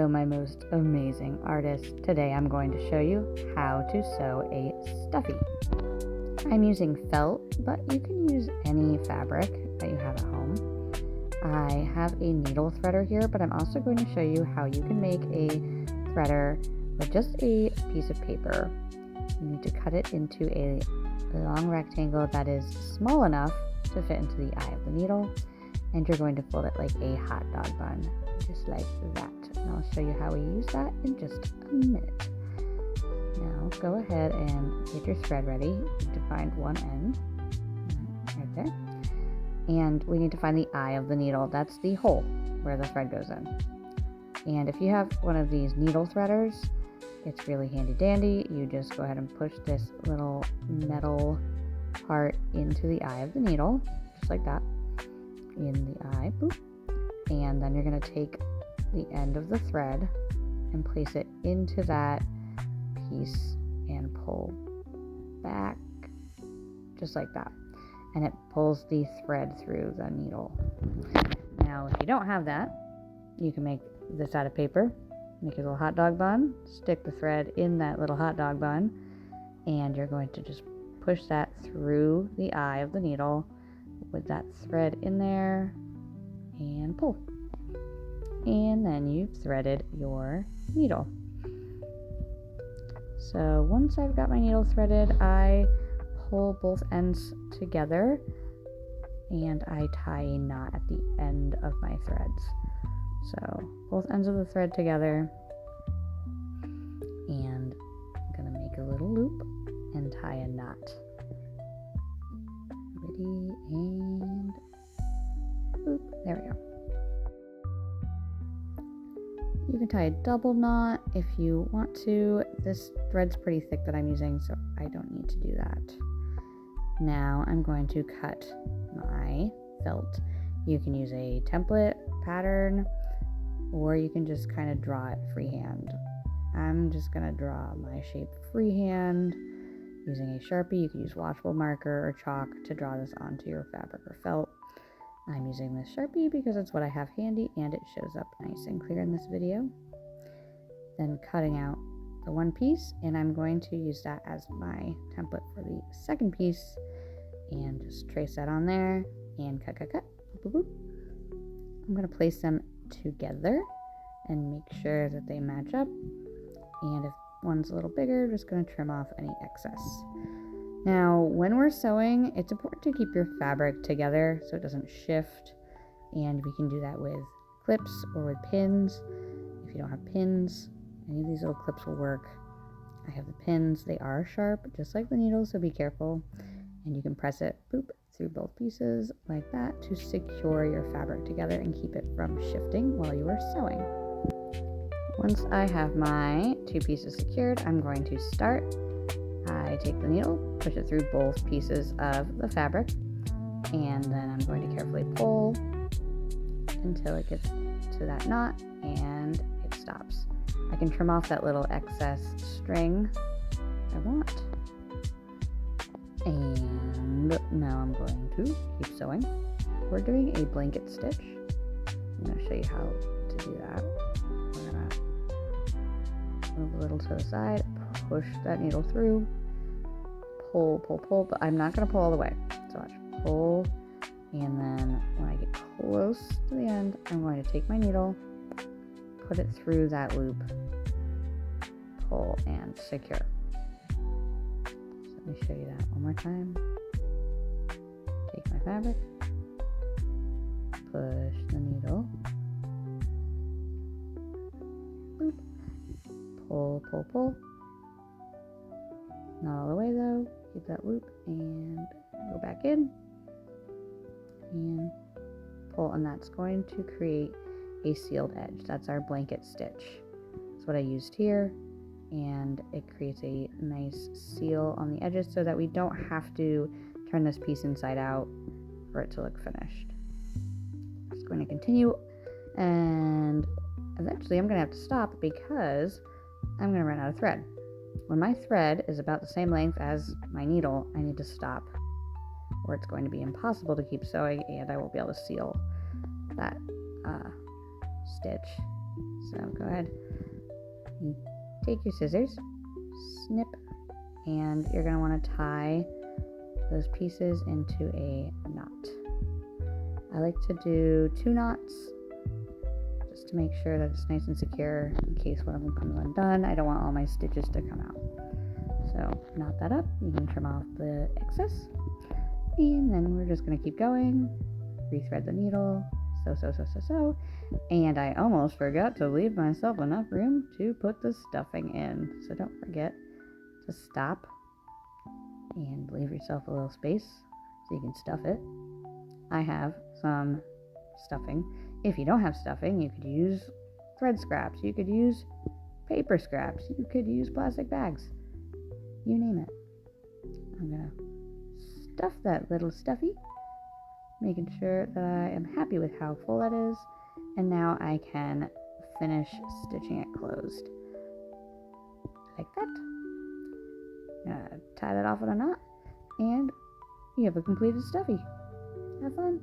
Hello, my most amazing artists. Today I'm going to show you how to sew a stuffie. I'm using felt, but you can use any fabric that you have at home. I have a needle threader here, but I'm also going to show you how you can make a threader with just a piece of paper. You need to cut it into a long rectangle that is small enough to fit into the eye of the needle, and you're going to fold it like a hot dog bun, just like that. And I'll show you how we use that in just a minute. Now go ahead and get your thread ready. You need to find one end right there, and we need to find the eye of the needle. That's the hole where the thread goes in. And if you have one of these needle threaders, it's really handy dandy. You just go ahead and push this little metal part into the eye of the needle, just like that, in the eye, boop. And then you're going to take the end of the thread and place it into that piece and pull back, just like that. And it pulls the thread through the needle. Now, if you don't have that, you can make this out of paper. Make a little hot dog bun, stick the thread in that little hot dog bun, and you're going to just push that through the eye of the needle with that thread in there and pull. And then you've threaded your needle. So once I've got my needle threaded, I pull both ends together and I tie a knot at the end of my threads. So both ends of the thread together, and I'm gonna make a little loop and tie a knot. Ready, and boop, there we go. You can tie a double knot if you want to. This thread's pretty thick that I'm using, so I don't need to do that. Now I'm going to cut my felt. You can use a template pattern, or you can just kind of draw it freehand. I'm just going to draw my shape freehand using a Sharpie. You can use washable marker or chalk to draw this onto your fabric or felt. I'm using this Sharpie because it's what I have handy and it shows up nice and clear in this video. Then cutting out the one piece, and I'm going to use that as my template for the second piece, and just trace that on there and cut, boop, boop, boop. I'm going to place them together and make sure that they match up, and if one's a little bigger, just going to trim off any excess. Now when we're sewing, it's important to keep your fabric together so it doesn't shift, and we can do that with clips or with pins. If you don't have pins, any of these little clips will work. I have the pins. They are sharp just like the needles, so be careful, and you can press it, boop, through both pieces like that to secure your fabric together and keep it from shifting while you are sewing. Once I have my two pieces secured, I'm going to start. I take the needle, push it through both pieces of the fabric, and then I'm going to carefully pull until it gets to that knot and it stops. I can trim off that little excess string I want. And now I'm going to keep sewing. We're doing a blanket stitch. I'm going to show you how to do that. We're going to move a little to the side, push that needle through, pull, but I'm not going to pull all the way. So watch, pull, and then when I get close to the end, I'm going to take my needle, put it through that loop, pull, and secure. Let me show you that one more time. Take my fabric, push the needle, boop, pull. Not all the way though. Keep that loop and go back in and pull, and that's going to create a sealed edge. That's our blanket stitch. That's what I used here, and it creates a nice seal on the edges so that we don't have to turn this piece inside out for it to look finished. Just going to continue, and eventually I'm going to have to stop because I'm going to run out of thread. When my thread is about the same length as my needle, I need to stop, or it's going to be impossible to keep sewing and I won't be able to seal that stitch So go ahead and take your scissors, snip, and you're going to want to tie those pieces into a knot. I like to do 2 knots just to make sure that it's nice and secure in case one of them comes undone. I don't want all my stitches to come out. So knot that up. You can trim off the excess, and then we're just going to keep going. Rethread the needle, so, and I almost forgot to leave myself enough room to put the stuffing in. So don't forget to stop and leave yourself a little space so you can stuff it. I have some stuffing. If you don't have stuffing, you could use thread scraps, you could use paper scraps, you could use plastic bags, you name it. I'm gonna stuff that little stuffy, making sure that I am happy with how full that is, and now I can finish stitching it closed like that. Tie that off with a knot, and you have a completed stuffy. Have fun.